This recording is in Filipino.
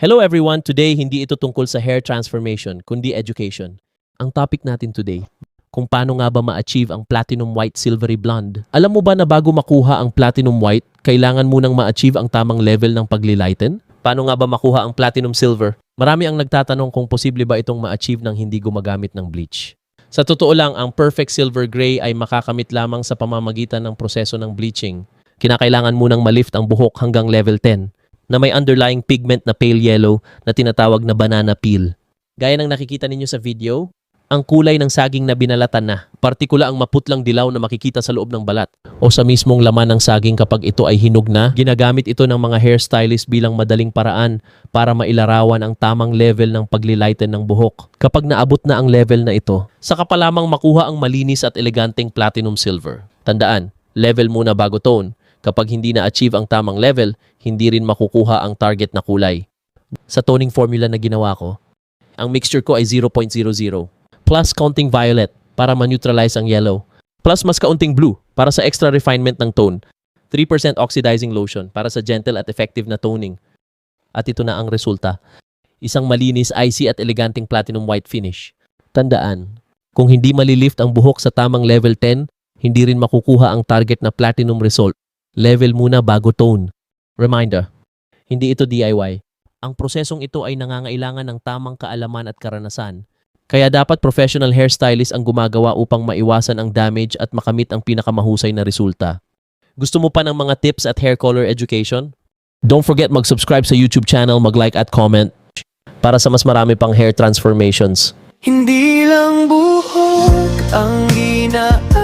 Hello everyone! Today, hindi ito tungkol sa hair transformation, kundi education. Ang topic natin today, kung paano nga ba ma-achieve ang platinum white silvery blonde. Alam mo ba na bago makuha ang platinum white, kailangan munang ma-achieve ang tamang level ng paglilighten? Paano nga ba makuha ang platinum silver? Marami ang nagtatanong kung posible ba itong ma-achieve ng hindi gumagamit ng bleach. Sa totoo lang, ang perfect silver gray ay makakamit lamang sa pamamagitan ng proseso ng bleaching. Kinakailangan munang malift ang buhok hanggang level 10 na may underlying pigment na pale yellow na tinatawag na banana peel. Gaya ng nakikita ninyo sa video, ang kulay ng saging na binalatan na, partikula ang maputlang dilaw na makikita sa loob ng balat o sa mismong laman ng saging kapag ito ay hinog na, ginagamit ito ng mga hairstylist bilang madaling paraan para mailarawan ang tamang level ng paglilighten ng buhok. Kapag naabot na ang level na ito, saka pa lamang makuha ang malinis at eleganteng platinum silver. Tandaan, level muna bago tone. Kapag hindi na-achieve ang tamang level, hindi rin makukuha ang target na kulay. Sa toning formula na ginawa ko, ang mixture ko ay 0.00 plus kaunting violet para ma-neutralize ang yellow, plus mas kaunting blue para sa extra refinement ng tone, 3% oxidizing lotion para sa gentle at effective na toning. At ito na ang resulta. Isang malinis, icy at eleganteng platinum white finish. Tandaan, kung hindi malilift ang buhok sa tamang level 10, hindi rin makukuha ang target na platinum result. Level muna bago tone. Reminder, hindi ito DIY. Ang prosesong ito ay nangangailangan ng tamang kaalaman at karanasan. Kaya dapat professional hairstylist ang gumagawa upang maiwasan ang damage at makamit ang pinakamahusay na resulta. Gusto mo pa ng mga tips at hair color education? Don't forget mag-subscribe sa YouTube channel, mag-like at comment para sa mas marami pang hair transformations. Hindi lang buhok ang ginaan